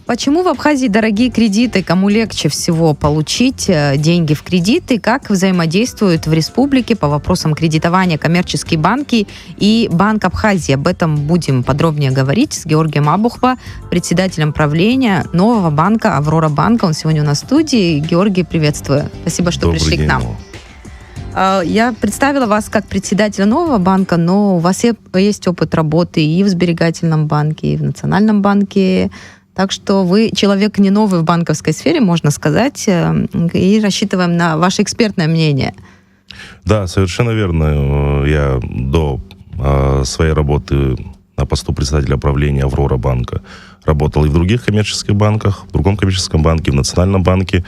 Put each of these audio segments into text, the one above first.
Почему в Абхазии дорогие кредиты? Кому легче всего получить деньги в кредиты? Как взаимодействуют в республике по вопросам кредитования коммерческие банки и Банк Абхазии? Об этом будем подробнее говорить с Георгием Абухба, председателем правления нового банка «Аврора Банка». Он сегодня у нас в студии. Георгий, приветствую. Спасибо, что пришли к нам. Я представила вас как председателя нового банка, но у вас есть опыт работы и в сберегательном банке, и в Национальном банке. Так что вы человек не новый в банковской сфере, можно сказать, и рассчитываем на ваше экспертное мнение. Да, совершенно верно. Я до своей работы на посту председателя правления «Аврора Банка» работал и в других коммерческих банках, в другом коммерческом банке, в Национальном банке.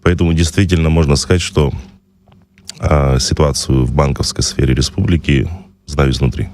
Поэтому действительно можно сказать, что ситуацию в банковской сфере республики знаю изнутри.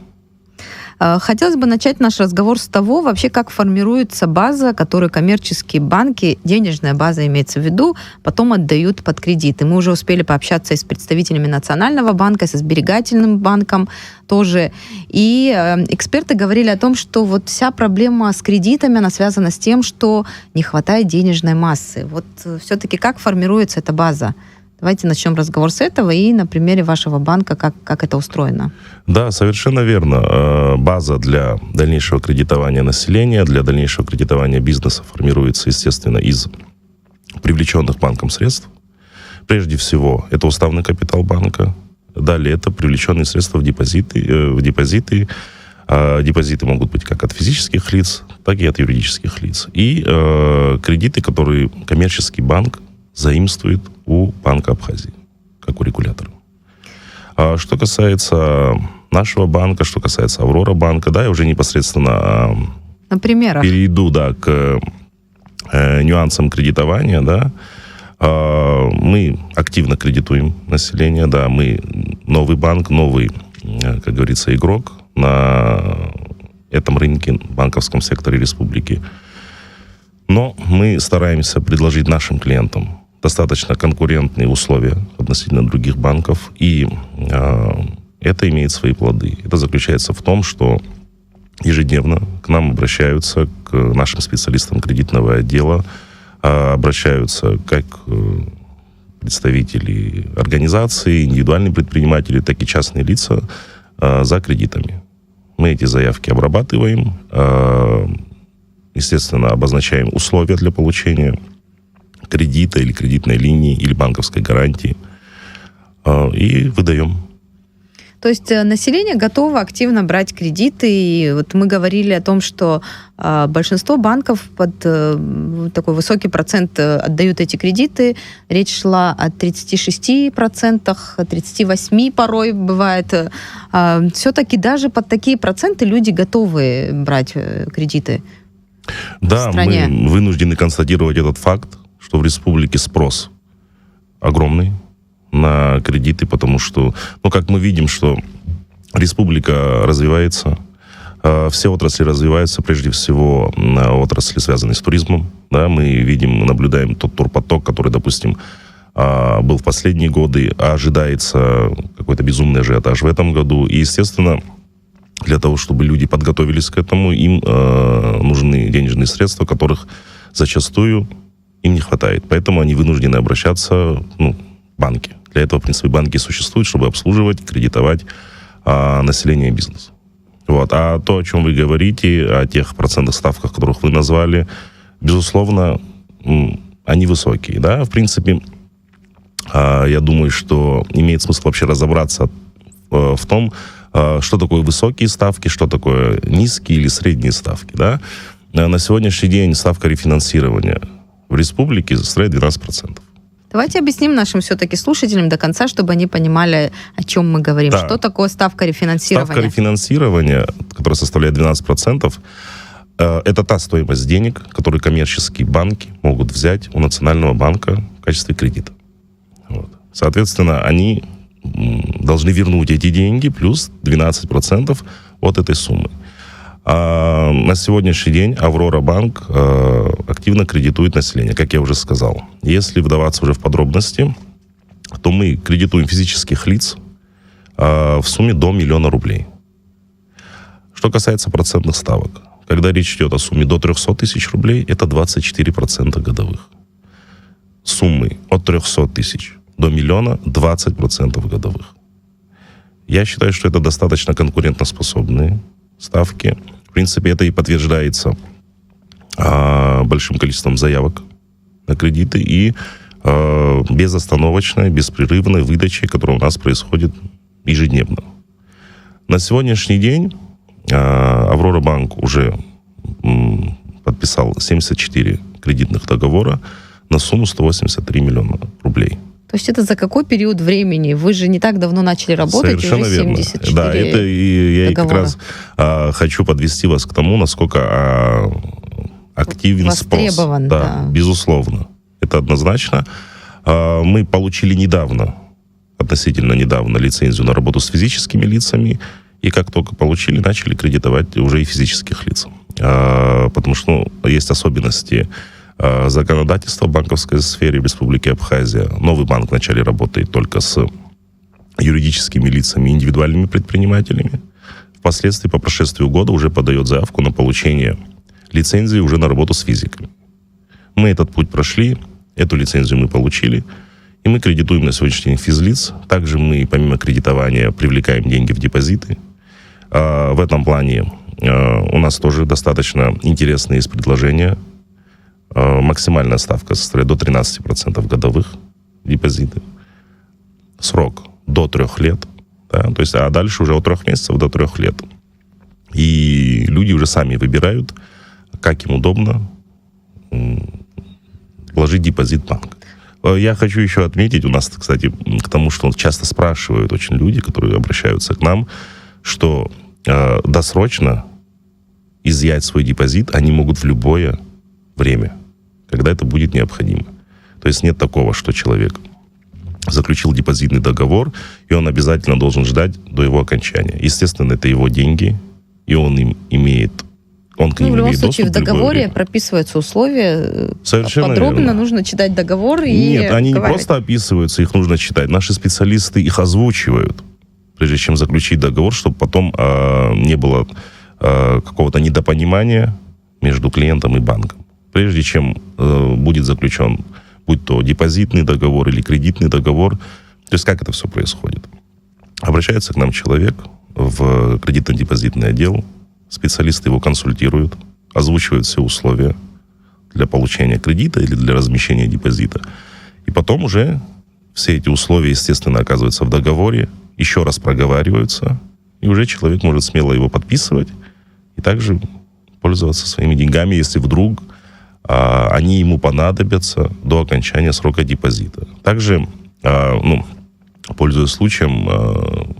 Хотелось бы начать наш разговор с того, вообще, как формируется база, которую коммерческие банки, денежная база имеется в виду, потом отдают под кредиты. Мы уже успели пообщаться и с представителями Национального банка, со сберегательным банком тоже. И эксперты говорили о том, что вот вся проблема с кредитами, она связана с тем, что не хватает денежной массы. Вот все-таки как формируется эта база? Давайте начнем разговор с этого и на примере вашего банка, как это устроено. Да, совершенно верно. База для дальнейшего кредитования населения, для дальнейшего кредитования бизнеса формируется, естественно, из привлеченных банком средств. Прежде всего, это уставный капитал банка. Далее, это привлеченные средства в депозиты. Депозиты могут быть как от физических лиц, так и от юридических лиц. И кредиты, которые коммерческий банк заимствует у Банка Абхазии, как у регулятора. Что касается нашего банка, что касается «Аврора Банка», да, я уже непосредственно перейду, к нюансам кредитования, да. Мы активно кредитуем население, да, мы новый банк, новый, как говорится, игрок на этом рынке, банковском секторе республики. Но мы стараемся предложить нашим клиентам достаточно конкурентные условия относительно других банков, и это имеет свои плоды. Это заключается в том, что ежедневно к нам обращаются, к нашим специалистам кредитного отдела, обращаются как представители организаций, индивидуальные предприниматели, так и частные лица за кредитами. Мы эти заявки обрабатываем, естественно, обозначаем условия для получения кредита или кредитной линии, или банковской гарантии, и выдаем. То есть население готово активно брать кредиты, и вот мы говорили о том, что большинство банков под такой высокий процент отдают эти кредиты. Речь шла о 36%, о 38% порой бывает. Все-таки даже под такие проценты люди готовы брать кредиты. Да, мы вынуждены констатировать этот факт, что в республике спрос огромный на кредиты, потому что, как мы видим, что республика развивается, все отрасли развиваются, прежде всего отрасли, связанные с туризмом. Да, мы видим, наблюдаем тот турпоток, который, допустим, был в последние годы, а ожидается какой-то безумный ажиотаж в этом году. И, естественно, для того, чтобы люди подготовились к этому, им нужны денежные средства, которых зачастую им не хватает. Поэтому они вынуждены обращаться в банки. Для этого, в принципе, банки существуют, чтобы обслуживать, кредитовать население и бизнес. Вот. А то, о чем вы говорите, о тех процентных ставках, которых вы назвали, безусловно, они высокие. Да? В принципе, я думаю, что имеет смысл вообще разобраться в том, что такое высокие ставки, что такое низкие или средние ставки. Да? На сегодняшний день ставка рефинансирования в республике составляет 12%. Давайте объясним нашим все-таки слушателям до конца, чтобы они понимали, о чем мы говорим. Да. Что такое ставка рефинансирования? Ставка рефинансирования, которая составляет 12%, это та стоимость денег, которую коммерческие банки могут взять у Национального банка в качестве кредита. Вот. Соответственно, они должны вернуть эти деньги плюс 12% от этой суммы. А на сегодняшний день «Аврора Банк» активно кредитует население, как я уже сказал. Если вдаваться уже в подробности, то мы кредитуем физических лиц в сумме до 1 000 000 рублей. Что касается процентных ставок, когда речь идет о сумме до 300 тысяч рублей, это 24% годовых. Суммы от 300 тысяч до миллиона 20% годовых. Я считаю, что это достаточно конкурентоспособные ставки. В принципе, это и подтверждается большим количеством заявок на кредиты и безостановочной, беспрерывной выдачей, которая у нас происходит ежедневно. На сегодняшний день Аврора Банк уже подписал 74 кредитных договора на сумму 183 миллиона рублей. То есть это за какой период времени? Вы же не так давно начали работать, Совершенно уже верно. 74 Да, это я как договора. раз хочу подвести вас к тому, насколько активен спрос. Востребован, да. Безусловно. Это однозначно. Мы получили относительно недавно лицензию на работу с физическими лицами, и как только получили, начали кредитовать уже и физических лиц. Потому что есть особенности законодательства в банковской сфере в Республике Абхазия. Новый банк вначале работает только с юридическими лицами, индивидуальными предпринимателями. Впоследствии, по прошествию года, уже подает заявку на получение лицензии уже на работу с физиками. Мы этот путь прошли, эту лицензию мы получили, и мы кредитуем на сегодняшний день физлиц. Также мы, помимо кредитования, привлекаем деньги в депозиты. В этом плане у нас тоже достаточно интересные есть предложения. Максимальная ставка составляет до 13% годовых депозиты. Срок до 3 лет. Да, то есть, а дальше уже от 3 месяцев до 3 лет. И люди уже сами выбирают, как им удобно вложить депозит в банк. Я хочу еще отметить, у нас, кстати, к тому, что часто спрашивают очень люди, которые обращаются к нам, что досрочно изъять свой депозит они могут в любое время, когда это будет необходимо. То есть нет такого, что человек заключил депозитный договор, и он обязательно должен ждать до его окончания. Естественно, это его деньги, и он к ним имеет в любом случае, в договоре время. прописываются условия. Совершенно подробно верно. нужно читать договор и Нет, они не говорить. просто описываются, их нужно читать. Наши специалисты их озвучивают, прежде чем заключить договор, чтобы потом не было какого-то недопонимания между клиентом и банком. Прежде чем будет заключен, будь то депозитный договор или кредитный договор, то есть как это все происходит? Обращается к нам человек в кредитно-депозитный отдел, специалисты его консультируют, озвучивают все условия для получения кредита или для размещения депозита. И потом уже все эти условия, естественно, оказываются в договоре, еще раз проговариваются, и уже человек может смело его подписывать и также пользоваться своими деньгами, если вдруг они ему понадобятся до окончания срока депозита. Также, пользуясь случаем,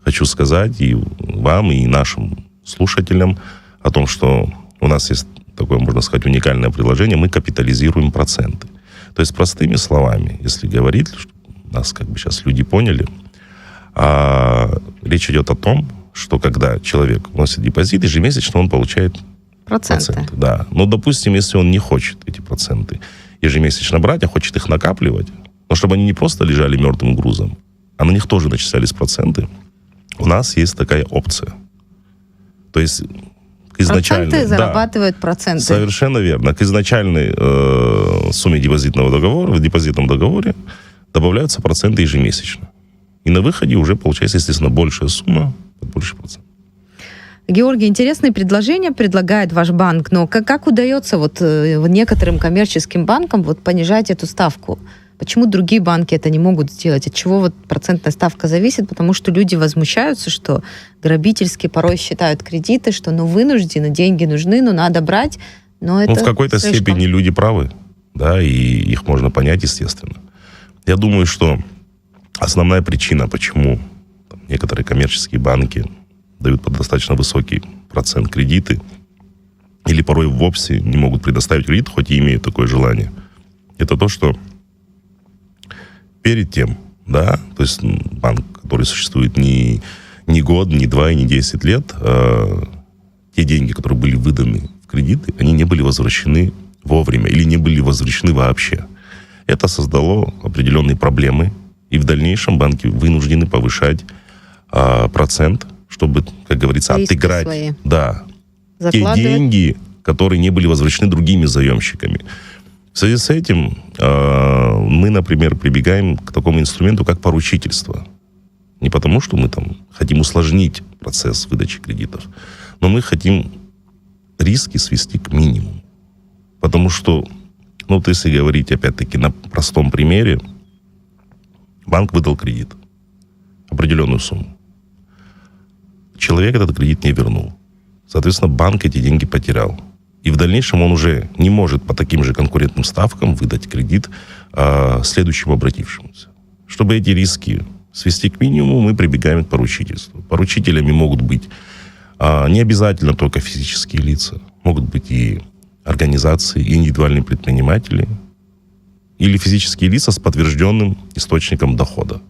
хочу сказать и вам, и нашим слушателям о том, что у нас есть такое, можно сказать, уникальное предложение. Мы капитализируем проценты. То есть, простыми словами, если говорить, чтобы нас как бы сейчас люди поняли, речь идет о том, что когда человек вносит депозит, ежемесячно он получает проценты. Да. Но, допустим, если он не хочет эти проценты ежемесячно брать, а хочет их накапливать, но чтобы они не просто лежали мертвым грузом, а на них тоже начислялись проценты, у нас есть такая опция. То есть изначально... Проценты зарабатывают проценты. Совершенно верно. К изначальной сумме депозитного договора, в депозитном договоре добавляются проценты ежемесячно. И на выходе уже получается, естественно, большая сумма, больше процентов. Георгий, интересные предложения предлагает ваш банк, но как удается некоторым коммерческим банкам понижать эту ставку? Почему другие банки это не могут сделать? От чего процентная ставка зависит? Потому что люди возмущаются, что грабительски порой считают кредиты, что вынуждены, деньги нужны, но надо брать. Но это в какой-то степени люди правы, да, и их можно понять, естественно. Я думаю, что основная причина, почему некоторые коммерческие банки дают под достаточно высокий процент кредиты или порой вовсе не могут предоставить кредит, хоть и имеют такое желание, это то, что перед тем, да, то есть банк, который существует не год, не 2 и не 10 лет, те деньги, которые были выданы в кредиты, они не были возвращены вовремя или не были возвращены вообще. Это создало определенные проблемы, и в дальнейшем банки вынуждены повышать процент, чтобы, как говорится, риски отыграть. свои. Да. те деньги, которые не были возвращены другими заемщиками. В связи с этим мы, например, прибегаем к такому инструменту, как поручительство. Не потому, что мы там хотим усложнить процесс выдачи кредитов, но мы хотим риски свести к минимуму. Потому что, вот если говорить, опять-таки, на простом примере, банк выдал кредит, определенную сумму. Человек этот кредит не вернул. Соответственно, банк эти деньги потерял. И в дальнейшем он уже не может по таким же конкурентным ставкам выдать кредит следующему обратившемуся. Чтобы эти риски свести к минимуму, мы прибегаем к поручительству. Поручителями могут быть не обязательно только физические лица. Могут быть и организации, и индивидуальные предприниматели, или физические лица с подтвержденным источником дохода.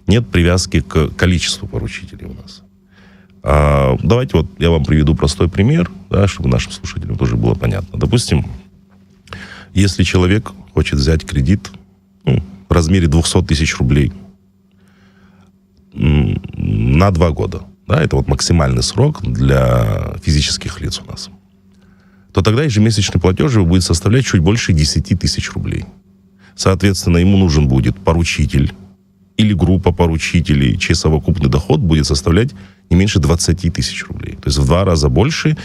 Нет привязки к количеству поручителей у нас. Давайте вот я вам приведу простой пример, да, чтобы нашим слушателям тоже было понятно. Допустим, если человек хочет взять кредит в размере 200 тысяч рублей на 2 года, да, это вот максимальный срок для физических лиц у нас, то тогда ежемесячный платеж его будет составлять чуть больше 10 тысяч рублей. Соответственно, ему нужен будет поручитель или группа поручителей, чей совокупный доход будет составлять не меньше 20 тысяч рублей. То есть в 2 раза больше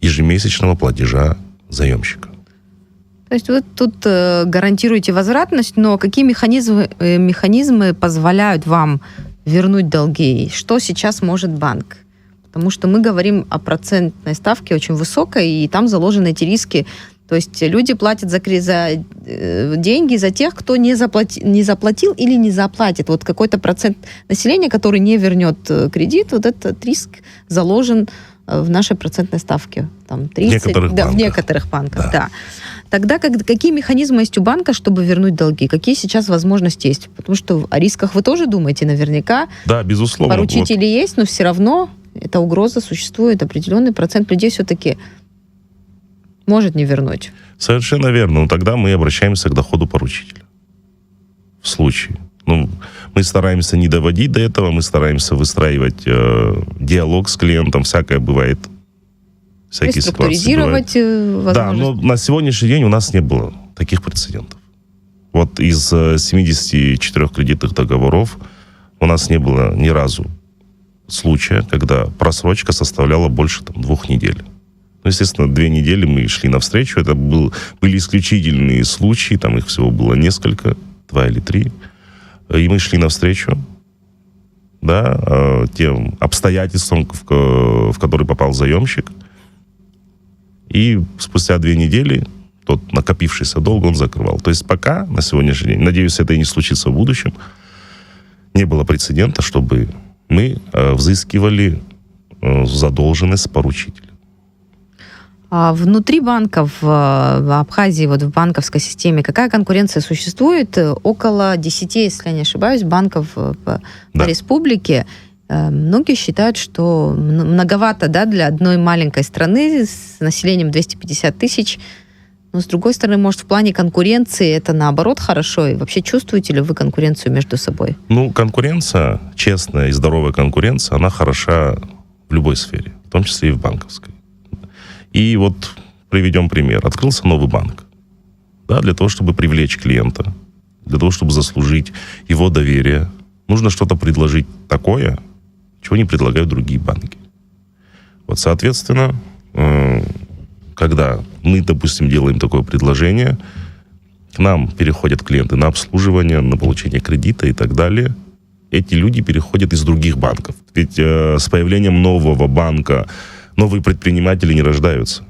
ежемесячного платежа заемщика. То есть вы тут гарантируете возвратность, но какие механизмы позволяют вам вернуть долги? Что сейчас может банк? Потому что мы говорим о процентной ставке очень высокой, и там заложены эти риски. То есть люди платят за деньги за тех, кто не заплатил или не заплатит. Вот какой-то процент населения, который не вернет кредит, вот этот риск заложен в нашей процентной ставке. Там 30, в некоторых банках. Да. Тогда какие механизмы есть у банка, чтобы вернуть долги? Какие сейчас возможности есть? Потому что о рисках вы тоже думаете наверняка. Да, безусловно. Поручители есть, но все равно эта угроза существует. Определенный процент людей все-таки может не вернуть. Совершенно верно. Но тогда мы обращаемся к доходу поручителя. В случае. Мы стараемся не доводить до этого, мы стараемся выстраивать диалог с клиентом. Всякое бывает. Всякие ситуации бывают. Да, но на сегодняшний день у нас не было таких прецедентов. Вот из 74 кредитных договоров у нас не было ни разу случая, когда просрочка составляла больше 2 недель. Естественно, 2 недели мы шли навстречу. Это были исключительные случаи, там их всего было несколько, 2 или 3. И мы шли навстречу, да, тем обстоятельствам, в которые попал заемщик. И спустя 2 недели тот накопившийся долг он закрывал. То есть пока, на сегодняшний день, надеюсь, это и не случится в будущем, не было прецедента, чтобы мы взыскивали задолженность поручителя. А внутри банков в Абхазии, вот в банковской системе, какая конкуренция существует? Около 10, если я не ошибаюсь, банков по республике. Многие считают, что многовато, да, для одной маленькой страны с населением 250 тысяч. Но, с другой стороны, может, в плане конкуренции это, наоборот, хорошо? И вообще чувствуете ли вы конкуренцию между собой? Конкуренция, честная и здоровая конкуренция, она хороша в любой сфере, в том числе и в банковской. И вот приведем пример. Открылся новый банк. Да, для того, чтобы привлечь клиента, для того, чтобы заслужить его доверие, нужно что-то предложить такое, чего не предлагают другие банки. Вот, соответственно, когда мы, допустим, делаем такое предложение, к нам переходят клиенты на обслуживание, на получение кредита и так далее. Эти люди переходят из других банков. Ведь с появлением нового банка новые предприниматели не рождаются.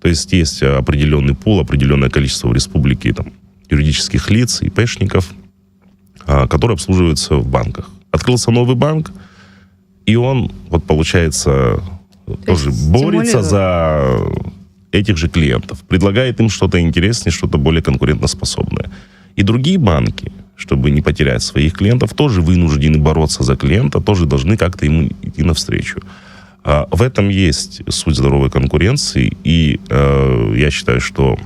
То есть есть определенный пул, определенное количество в республике юридических лиц, ИПшников, которые обслуживаются в банках. Открылся новый банк, и он, вот получается, тоже борется за этих же клиентов, предлагает им что-то интереснее, что-то более конкурентоспособное. И другие банки, чтобы не потерять своих клиентов, тоже вынуждены бороться за клиента, тоже должны как-то ему идти навстречу. В этом есть суть здоровой конкуренции, и я считаю, что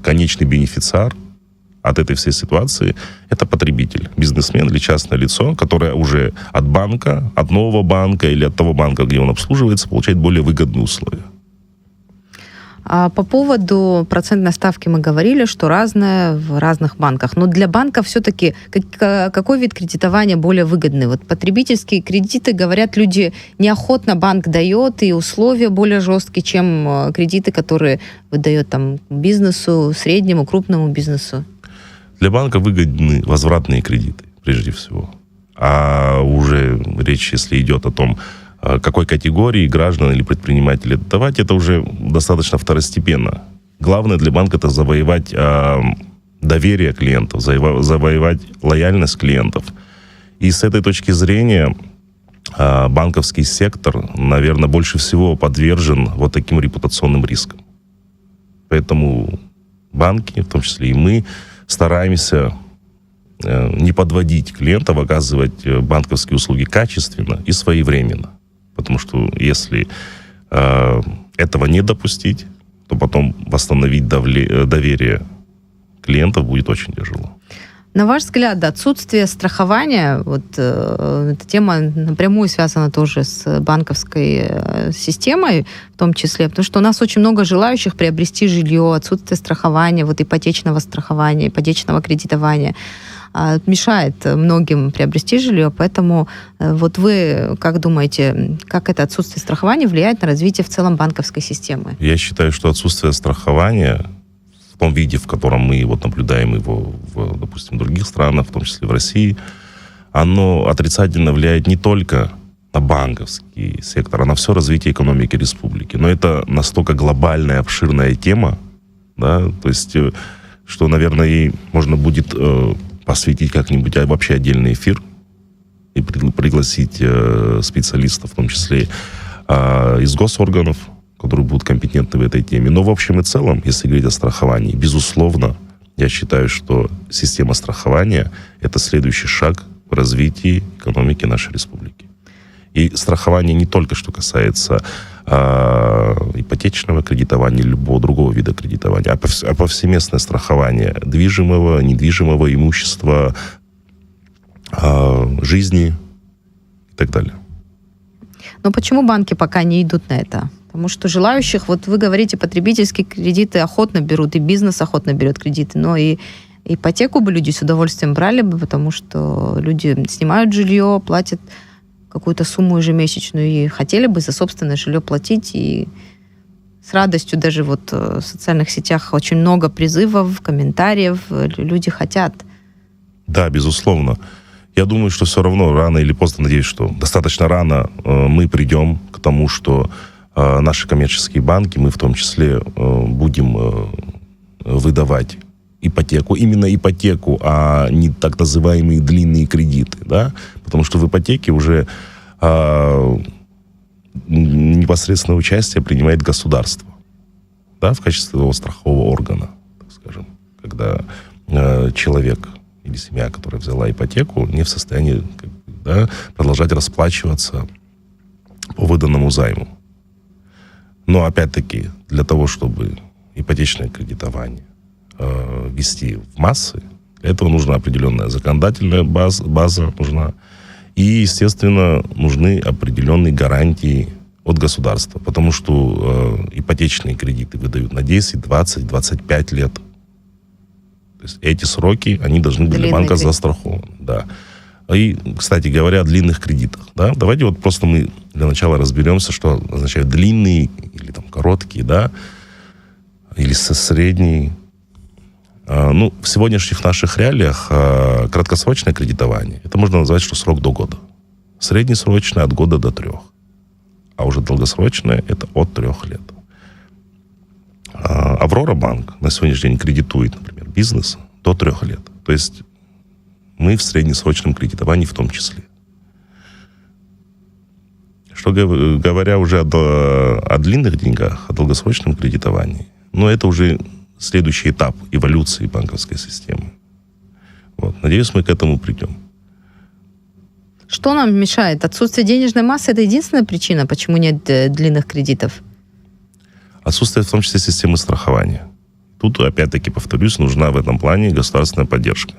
конечный бенефициар от этой всей ситуации – это потребитель, бизнесмен или частное лицо, которое уже от банка, от нового банка или от того банка, где он обслуживается, получает более выгодные условия. А по поводу процентной ставки мы говорили, что разная в разных банках. Но для банка все-таки какой вид кредитования более выгодный? Вот потребительские кредиты, говорят, люди неохотно банк дает, и условия более жесткие, чем кредиты, которые выдает там бизнесу, среднему, крупному бизнесу. Для банка выгодны возвратные кредиты, прежде всего. А уже речь, если идет о том, какой категории граждан или предпринимателей давать, это уже достаточно второстепенно. Главное для банка — это завоевать доверие клиентов, завоевать лояльность клиентов. И с этой точки зрения банковский сектор, наверное, больше всего подвержен вот таким репутационным рискам. Поэтому банки, в том числе и мы, стараемся не подводить клиентов, оказывать банковские услуги качественно и своевременно. Потому что если этого не допустить, то потом восстановить доверие клиентов будет очень тяжело. На ваш взгляд, отсутствие страхования, вот эта тема напрямую связана тоже с банковской системой, в том числе, потому что у нас очень много желающих приобрести жилье, отсутствие страхования, вот ипотечного страхования, ипотечного кредитования мешает многим приобрести жилье, поэтому вот вы как думаете, как это отсутствие страхования влияет на развитие в целом банковской системы? Я считаю, что отсутствие страхования в том виде, в котором мы вот наблюдаем его, допустим, в других странах, в том числе в России, оно отрицательно влияет не только на банковский сектор, а на все развитие экономики республики. Но это настолько глобальная, обширная тема, да, то есть, что, наверное, ей можно будет посвятить как-нибудь вообще отдельный эфир и пригласить специалистов, в том числе из госорганов, которые будут компетентны в этой теме. Но в общем и целом, если говорить о страховании, безусловно, я считаю, что система страхования — это следующий шаг в развитии экономики нашей республики. И страхование не только что касается ипотечного кредитования, любого другого вида кредитования, а повсеместное страхование движимого, недвижимого имущества, жизни и так далее. Но почему банки пока не идут на это? Потому что желающих, вот вы говорите, потребительские кредиты охотно берут, и бизнес охотно берет кредиты, но и ипотеку бы люди с удовольствием брали бы, потому что люди снимают жилье, платят какую-то сумму ежемесячную и хотели бы за собственное жилье платить, и с радостью даже вот в социальных сетях очень много призывов, комментариев, люди хотят. Да, безусловно. Я думаю, что все равно рано или поздно, надеюсь, что достаточно рано мы придем к тому, что наши коммерческие банки, мы в том числе будем выдавать ипотеку, именно ипотеку, а не так называемые длинные кредиты, да, потому что в ипотеке уже непосредственное участие принимает государство, да, в качестве его страхового органа, так скажем, когда человек или семья, которая взяла ипотеку, не в состоянии, да, продолжать расплачиваться по выданному займу. Но, опять-таки, для того, чтобы ипотечное кредитование ввести в массы, для этого нужна определенная законодательная база нужна. И, естественно, нужны определенные гарантии от государства. Потому что ипотечные кредиты выдают на 10, 20, 25 лет. То есть эти сроки, они должны быть для банка застрахованы. Да. И, кстати говоря, о длинных кредитах. Да? Давайте вот просто мы для начала разберемся, что означают длинные или там короткие, да, или средние. Ну, в сегодняшних наших реалиях краткосрочное кредитование, это можно назвать, что срок до года. Среднесрочное от года до 3. А уже долгосрочное это от 3 лет. Аврора банк на сегодняшний день кредитует, например, бизнес до 3 лет. То есть мы в среднесрочном кредитовании в том числе. Что говоря уже о длинных деньгах, о долгосрочном кредитовании, но это уже следующий этап эволюции банковской системы. Вот. Надеюсь, мы к этому придем. Что нам мешает? Отсутствие денежной массы — это единственная причина, почему нет длинных кредитов? Отсутствие в том числе системы страхования. Тут, опять-таки, повторюсь, нужна в этом плане государственная поддержка.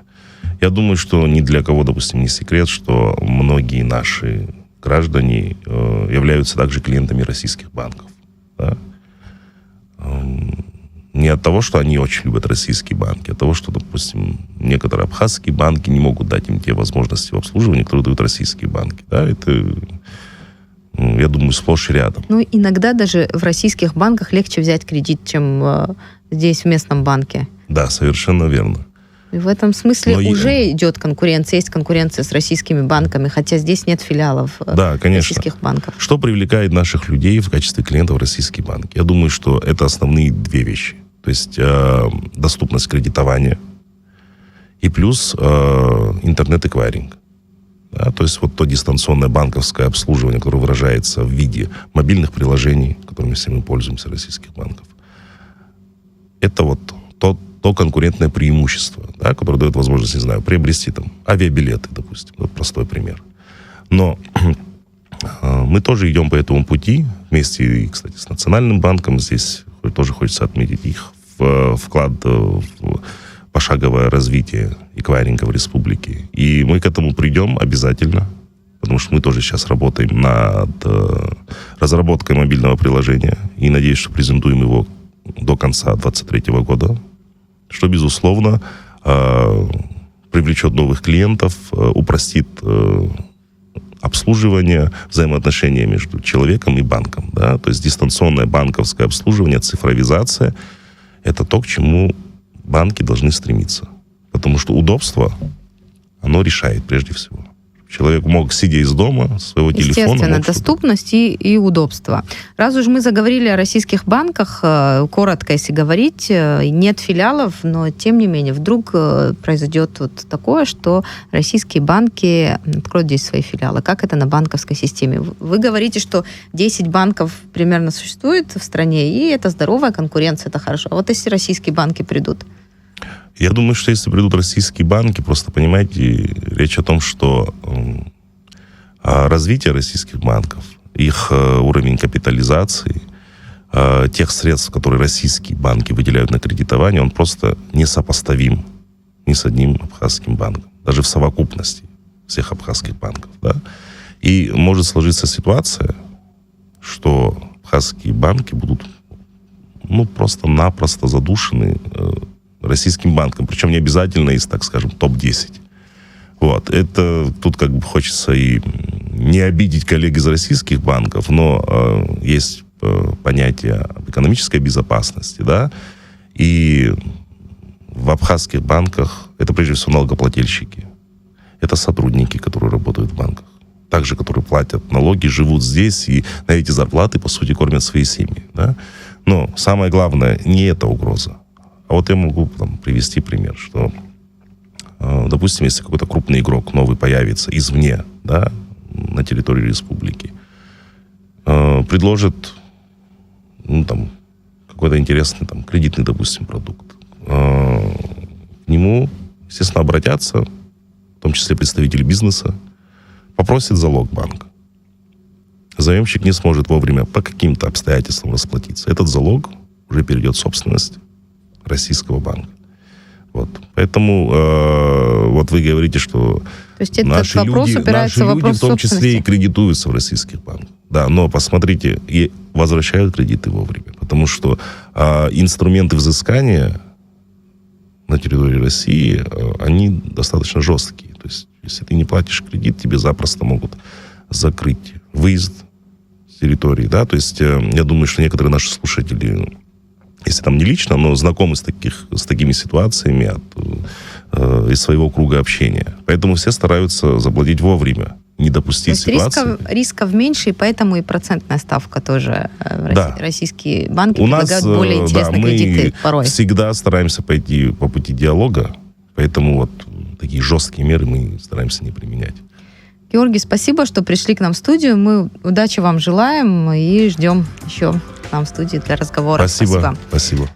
Я думаю, что ни для кого, допустим, не секрет, что многие наши граждане являются также клиентами российских банков. Да? Не от того, что они очень любят российские банки, а от того, что, допустим, некоторые абхазские банки не могут дать им те возможности в обслуживании, которые дают российские банки. Да, это, я думаю, сплошь и рядом. Ну, иногда даже в российских банках легче взять кредит, чем здесь, в местном банке. Да, совершенно верно. И в этом смысле уже идет конкуренция, есть конкуренция с российскими банками, хотя здесь нет филиалов российских банков. Что привлекает наших людей в качестве клиентов в российские банки? Я думаю, что это основные две вещи. То есть доступность кредитования и плюс интернет-эквайринг. Да, то есть вот то дистанционное банковское обслуживание, которое выражается в виде мобильных приложений, которыми все мы пользуемся, российских банков. Это вот то конкурентное преимущество, да, которое дает возможность, не знаю, приобрести там авиабилеты, допустим. Вот простой пример. Но мы тоже идем по этому пути вместе, кстати, с Национальным банком. Здесь тоже хочется отметить их вклад в пошаговое развитие эквайринга в республике. И мы к этому придем обязательно, потому что мы тоже сейчас работаем над разработкой мобильного приложения и надеюсь, что презентуем его до конца 2023 года, что, безусловно, привлечет новых клиентов, упростит обслуживание, взаимоотношения между человеком и банком. Да? То есть дистанционное банковское обслуживание, цифровизация – это то, к чему банки должны стремиться. Потому что удобство, оно решает прежде всего. Человек мог, сидя из дома, своего телефона... Естественно, доступность и удобство. Раз уж мы заговорили о российских банках, коротко, если говорить, нет филиалов, но, тем не менее, вдруг произойдет вот такое, что российские банки откроют здесь свои филиалы. Как это на банковской системе? Вы говорите, что 10 банков примерно существует в стране, и это здоровая конкуренция, это хорошо. А вот если российские банки придут? Я думаю, что если придут российские банки, просто, понимаете, речь о том, что развитие российских банков, их уровень капитализации, тех средств, которые российские банки выделяют на кредитование, он просто несопоставим ни с одним абхазским банком, даже в совокупности всех абхазских банков. Да? И может сложиться ситуация, что абхазские банки будут просто-напросто задушены российским банком, причем не обязательно из, так скажем, топ-10. Вот. Это тут как бы хочется и не обидеть коллег из российских банков, но есть понятие экономической безопасности, да, и в абхазских банках это прежде всего налогоплательщики, это сотрудники, которые работают в банках, также которые платят налоги, живут здесь и на эти зарплаты, по сути, кормят свои семьи, да. Но самое главное не эта угроза. А вот я могу привести пример, что, допустим, если какой-то крупный игрок новый появится извне, да, на территории республики, предложит какой-то интересный кредитный, допустим, продукт, к нему, естественно, обратятся, в том числе представители бизнеса, попросит залог банк. Заемщик не сможет вовремя по каким-то обстоятельствам расплатиться. Этот залог уже перейдет в собственность российского банка. Вот. Поэтому вот вы говорите, что наши люди в том числе и кредитуются в российских банках. Да, но посмотрите, и возвращают кредиты вовремя. Потому что инструменты взыскания на территории России, они достаточно жесткие. То есть, если ты не платишь кредит, тебе запросто могут закрыть выезд с территории. Да? То есть, я думаю, что некоторые наши слушатели, если там не лично, но знакомы с такими ситуациями из своего круга общения. Поэтому все стараются заплатить вовремя, не допустить ситуации. Рисков меньше, и поэтому и процентная ставка тоже. Российские банки предлагают более интересные кредиты порой. Мы всегда стараемся пойти по пути диалога, поэтому вот такие жесткие меры мы стараемся не применять. Георгий, спасибо, что пришли к нам в студию. Мы удачи вам желаем и ждем еще к нам в студии для разговора. Спасибо.